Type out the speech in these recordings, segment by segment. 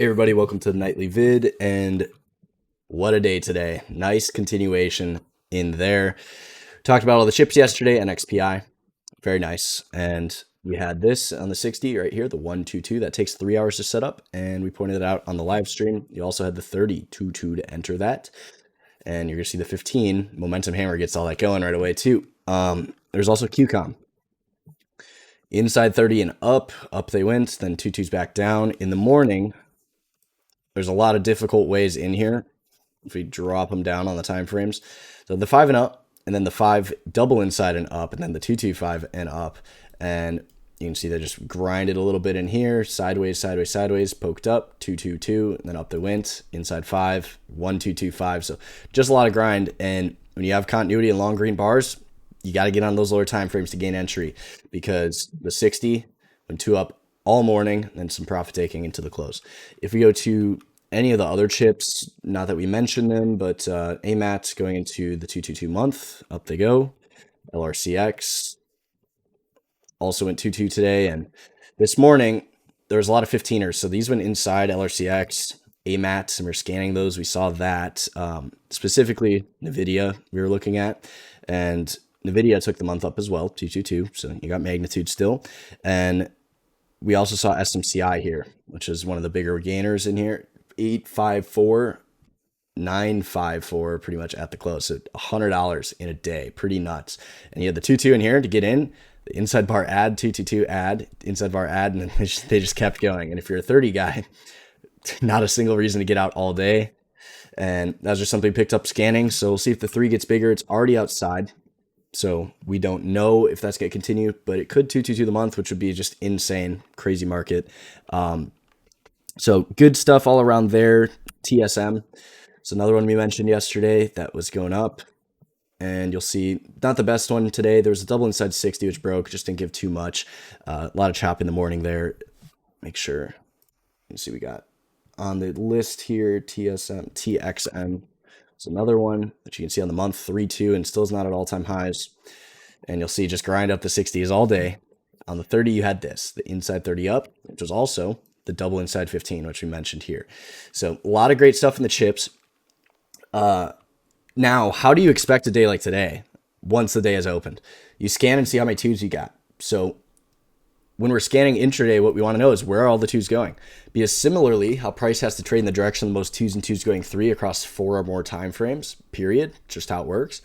Hey everybody, welcome to the nightly vid, and what a day today. Nice continuation in there. Talked about all the chips yesterday, NXPI, very nice. And we had this on the 60 right here, the 122, that takes 3 hours to set up, and we pointed it out on the live stream. You also had the 3022 to enter that, and you're gonna see the 15 momentum hammer gets all that going right away too. There's also QCOM. Inside 30 and up they went, then 22's back down. In the morning, there's a lot of difficult ways in here if we drop them down on the time frames. So the 5 and up, and then the 5 double inside and up, and then the 225 and up. And you can see they just grinded a little bit in here, sideways, sideways, sideways, poked up, 222, and then up they went, inside 5, 1225. So just a lot of grind. And when you have continuity and long green bars, you got to get on those lower time frames to gain entry, because the 60 went 2 up all morning, and some profit taking into the close. If we go to any of the other chips, not that we mentioned them, but AMAT going into the 222 month, up they go. LRCX also went 22 today, and this morning there was a lot of 15ers. So these went inside LRCX, AMAT, and we're scanning those. We saw that specifically NVIDIA we were looking at, and NVIDIA took the month up as well, 222. So you got magnitude still, and we also saw SMCI here, which is one of the bigger gainers in here. 854, 954, pretty much at the close. So $100 in a day, pretty nuts. And you had the 22 in here to get in, the inside bar add, 222 add, inside bar add, and then they just kept going. And if you're a 30 guy, not a single reason to get out all day. And that's just something picked up scanning. So we'll see if the 3 gets bigger. It's already outside, so we don't know if that's going to continue, but it could 222 the month, which would be just insane, crazy market. So good stuff all around there. TSM, it's another one we mentioned yesterday that was going up, and you'll see not the best one today. There was a double inside 60 which broke, just didn't give too much. A lot of chop in the morning there. Make sure. Let's see, we got on the list here TXM. It's another one that you can see on the month, 3-2, and still is not at all-time highs. And you'll see just grind up the 60s all day. On the 30, you had this, the inside 30 up, which was also the double inside 15, which we mentioned here. So a lot of great stuff in the chips. Now, how do you expect a day like today once the day has opened? You scan and see how many twos you got. So when we're scanning intraday, what we want to know is where are all the twos going? Because similarly, how price has to trade in the direction of the most twos and twos going 3 across 4 or more time frames, period, just how it works.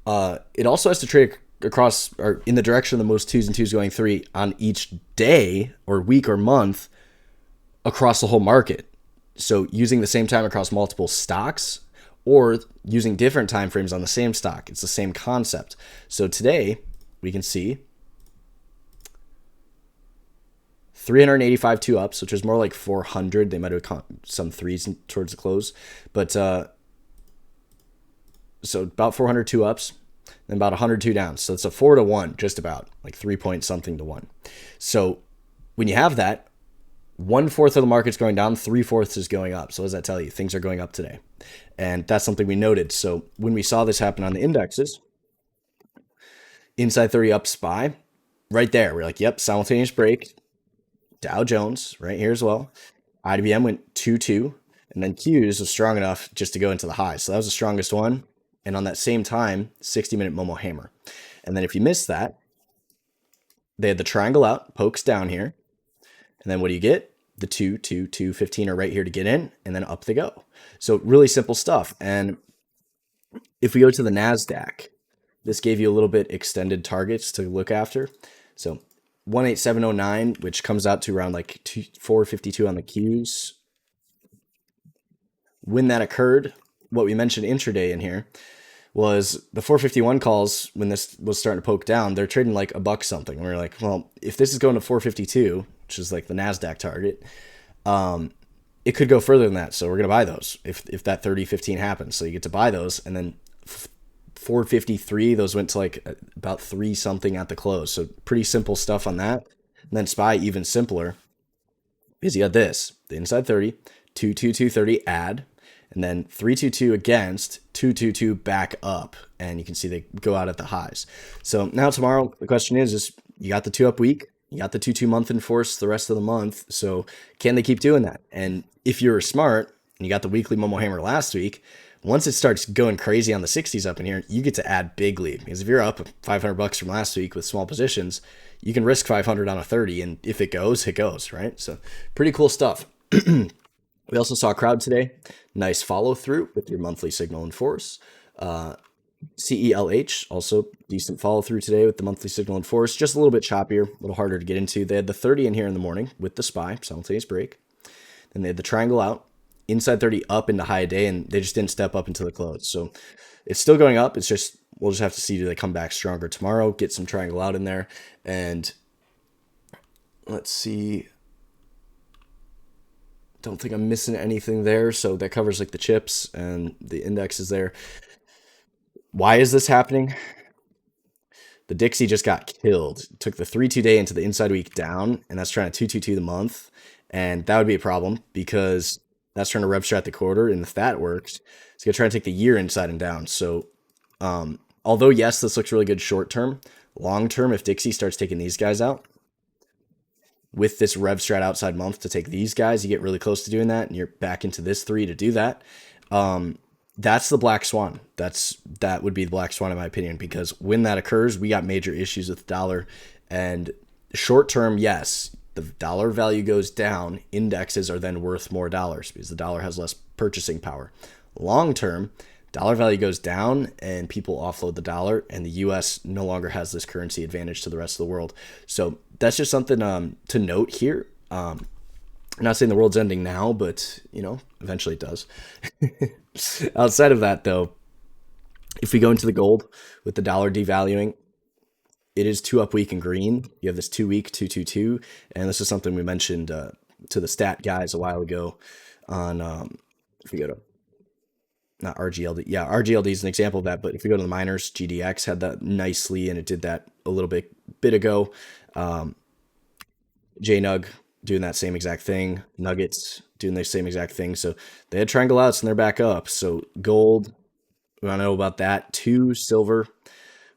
It also has to trade across, or in the direction of the most twos and twos going 3 on each day or week or month across the whole market. So using the same time across multiple stocks, or using different time frames on the same stock. It's the same concept. So today we can see 385 2 ups, which was more like 400. They might have caught some threes towards the close, but so about 400 2 ups, and about 102 downs. So it's a 4 to 1, just about like 3 point something to 1. So when you have that, 1/4 of the market's going down, 3/4 is going up. So what does that tell you? Things are going up today, and that's something we noted. So when we saw this happen on the indexes, inside 30 up SPY, right there, we're like, yep, simultaneous break. Dow Jones right here as well. IBM went 2-2, and then Q's was strong enough just to go into the high. So that was the strongest one. And on that same time, 60-minute Momo hammer. And then if you missed that, they had the triangle out, pokes down here. And then what do you get? The 2, 2, 2, 15 are right here to get in, and then up they go. So really simple stuff. And if we go to the NASDAQ, this gave you a little bit extended targets to look after. So 18709, which comes out to around like 452 on the Qs. When that occurred, what we mentioned intraday in here was the 451 calls. When this was starting to poke down, they're trading like $1 something. We were like, well, if this is going to 452, which is like the NASDAQ target, it could go further than that. So we're going to buy those if that 30-15 happens. So you get to buy those, and then 453, those went to like about 3 something at the close. So pretty simple stuff on that. And then SPY even simpler, because you got this, the inside 30, 22230 add, and then 322 against, 222 back up, and you can see they go out at the highs. So now tomorrow, the question is you got the 2 up week, You got the 2-2 month in force the rest of the month. So can they keep doing that? And if you're smart and you got the weekly Momo Hammer last week, once it starts going crazy on the 60s up in here, you get to add big lead. Because if you're up $500 from last week with small positions, you can risk 500 on a 30. And if it goes, it goes, right? So pretty cool stuff. We also saw crowd today. Nice follow through with your monthly signal in force. CELH, also decent follow through today with the monthly signal in force. Just a little bit choppier, a little harder to get into. They had the 30 in here in the morning with the SPY, simultaneous break. Then they had the triangle out, inside 30 up into high day, and they just didn't step up until the close. So it's still going up. It's just, we'll just have to see, do they come back stronger tomorrow, get some triangle out in there. And let's see. Don't think I'm missing anything there. So that covers like the chips and the index is there. Why is this happening? The Dixie just got killed. Took the 3-2 day into the inside week down, and that's trying to 2-2-2 the month. And that would be a problem because that's trying to rev strat the quarter. And if that works, it's going to try and take the year inside and down. So, although, yes, this looks really good short term, long term, if Dixie starts taking these guys out, with this rev strat outside month to take these guys, you get really close to doing that, and you're back into this 3 to do that. That's the black swan. That would be the black swan in my opinion, because when that occurs, we got major issues with the dollar. And short term, yes, the dollar value goes down. Indexes are then worth more dollars because the dollar has less purchasing power. Long term, dollar value goes down and people offload the dollar, and the US no longer has this currency advantage to the rest of the world. So that's just something to note here. I'm not saying the world's ending now, but eventually it does. Outside of that, though, if we go into the gold with the dollar devaluing, it is 2 up week in green. You have this 2 week 222, and this is something we mentioned to the stat guys a while ago on if we go to not RGLD. Yeah, RGLD is an example of that. But if we go to the miners, GDX had that nicely, and it did that a little bit ago. JNUG doing that same exact thing. Nuggets doing the same exact thing. So they had triangle outs and they're back up. So gold, we want to know about that. 2, silver,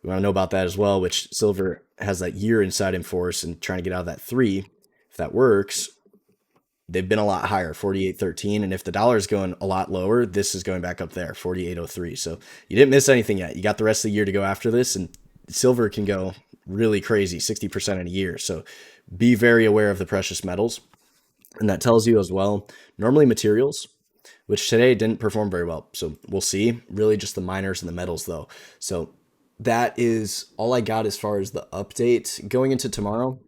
we want to know about that as well, which silver has that year inside in force and trying to get out of that 3. If that works, they've been a lot higher, 48.13. And if the dollar is going a lot lower, this is going back up there, 48.03. So you didn't miss anything yet. You got the rest of the year to go after this, and silver can go really crazy, 60% in a year. So be very aware of the precious metals. And that tells you as well, normally materials, which today didn't perform very well. So we'll see. Really just the miners and the metals, though. So that is all I got as far as the update. Going into tomorrow,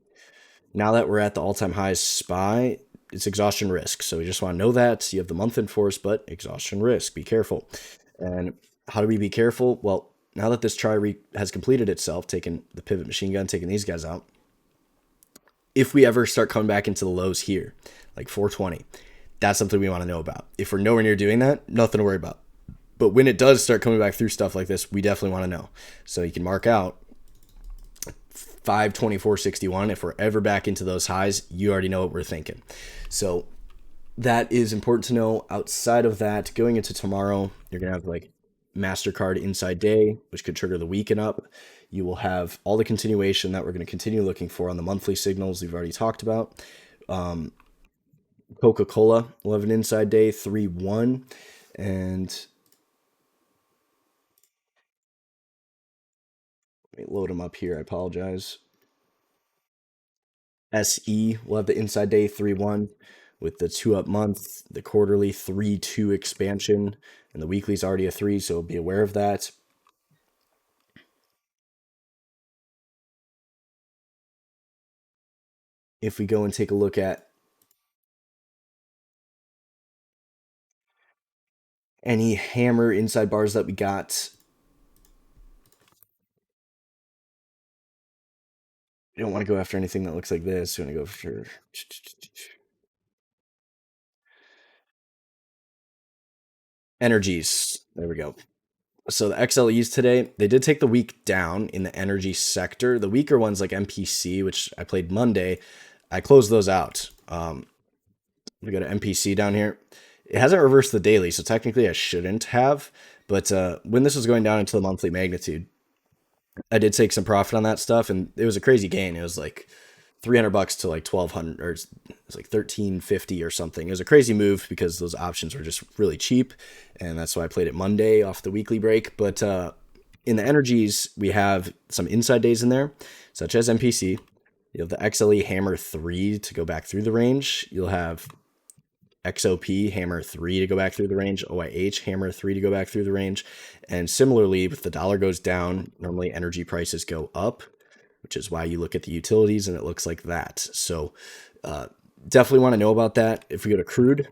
now that we're at the all-time highs SPY, it's exhaustion risk. So we just want to know that. You have the month in force, but exhaustion risk. Be careful. And how do we be careful? Well, now that this try has completed itself, taking the pivot machine gun, taking these guys out, if we ever start coming back into the lows here, like 420, that's something we want to know about. If we're nowhere near doing that, nothing to worry about. But when it does start coming back through stuff like this, we definitely want to know. So you can mark out 524.61. If we're ever back into those highs, you already know what we're thinking. So that is important to know. Outside of that, going into tomorrow, you're going to have like MasterCard inside day, which could trigger the week and up. You will have all the continuation that we're going to continue looking for on the monthly signals we've already talked about. Coca-Cola will have an inside day, 3-1. And let me load them up here. I apologize. SE will have the inside day, 3-1. With the 2 up month, the quarterly 3-2 expansion, and the weekly's already a 3, so be aware of that. If we go and take a look at any hammer inside bars that we got, you don't want to go after anything that looks like this. You want to go for energies. There we go. So the XLEs today, they did take the week down in the energy sector. The weaker ones like MPC, which I played Monday, I closed those out. We got an MPC down here. It hasn't reversed the daily, so technically I shouldn't have. But when this was going down into the monthly magnitude, I did take some profit on that stuff, and it was a crazy gain. It was like $300 to like 1,200, or it's like 1,350 or something. It was a crazy move because those options were just really cheap, and that's why I played it Monday off the weekly break. But in the energies, we have some inside days in there, such as MPC. You have the XLE hammer 3 to go back through the range. You'll have XOP hammer 3 to go back through the range, OIH hammer 3 to go back through the range. And similarly, if the dollar goes down, normally energy prices go up, which is why you look at the utilities and it looks like that. So definitely want to know about that. If we go to crude,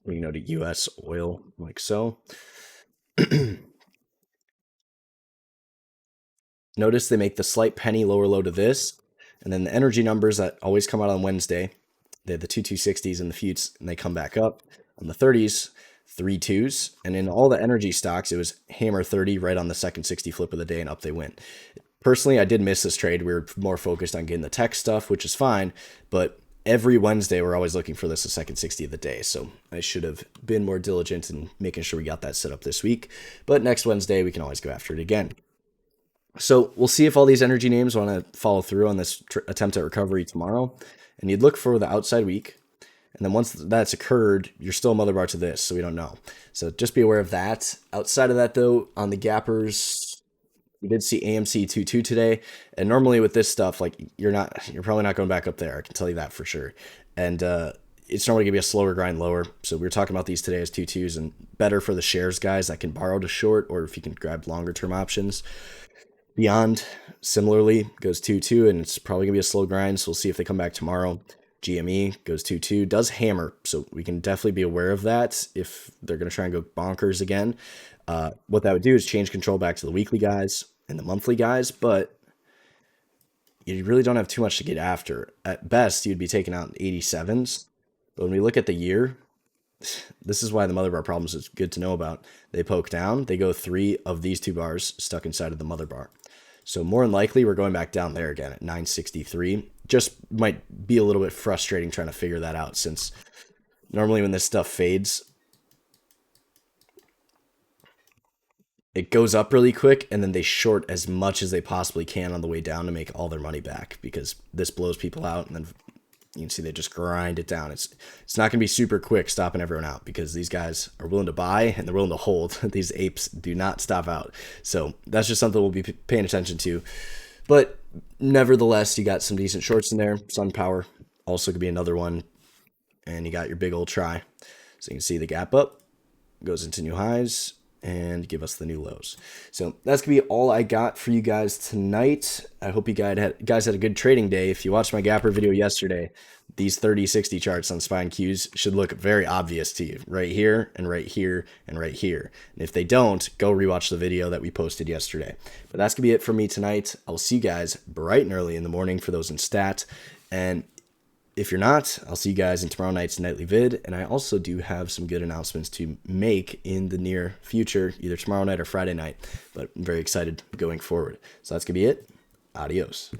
we can go to US oil like so. Notice they make the slight penny lower low to this, and then the energy numbers that always come out on Wednesday, they have the 2260s and the futes, and they come back up on the 30s, 3.2s, and in all the energy stocks, it was hammer 30 right on the second 60 flip of the day, and up they went. Personally, I did miss this trade. We were more focused on getting the tech stuff, which is fine, but every Wednesday, we're always looking for this the second 60 of the day, so I should have been more diligent in making sure we got that set up this week, but next Wednesday, we can always go after it again. So we'll see if all these energy names want to follow through on this attempt at recovery tomorrow. And you'd look for the outside week. And then once that's occurred, you're still a mother bar to this, so we don't know. So just be aware of that. Outside of that, though, on the gappers, we did see AMC 2.2 today. And normally with this stuff, like you're probably not going back up there. I can tell you that for sure. And it's normally going to be a slower grind lower. So we were talking about these today as 2.2s, and better for the shares guys that can borrow to short, or if you can grab longer term options. Beyond, similarly, goes 2.2, and it's probably going to be a slow grind, so we'll see if they come back tomorrow. GME goes 2.2, does hammer, so we can definitely be aware of that if they're going to try and go bonkers again. What that would do is change control back to the weekly guys and the monthly guys, but you really don't have too much to get after. At best, you'd be taking out 87s, but when we look at the year, this is why the mother bar problems is good to know about. They poke down, they go 3 of these 2 bars stuck inside of the mother bar. So more than likely, we're going back down there again at 963. Just might be a little bit frustrating trying to figure that out, since normally when this stuff fades, it goes up really quick, and then they short as much as they possibly can on the way down to make all their money back, because this blows people out, and then you can see they just grind it down. It's not going to be super quick stopping everyone out, because these guys are willing to buy and they're willing to hold. These apes do not stop out. So that's just something we'll be paying attention to. But nevertheless, you got some decent shorts in there. SunPower also could be another one. And you got your big old try. So you can see the gap up, goes into new highs, and give us the new lows. So that's going to be all I got for you guys tonight. I hope you guys had a good trading day. If you watched my Gapper video yesterday, these 30-60 charts on SPY and Qs should look very obvious to you. Right here, and right here, and right here. And if they don't, go rewatch the video that we posted yesterday. But that's going to be it for me tonight. I'll see you guys bright and early in the morning for those in stat. And if you're not, I'll see you guys in tomorrow night's nightly vid, and I also do have some good announcements to make in the near future, either tomorrow night or Friday night, but I'm very excited going forward. So that's going to be it. Adios.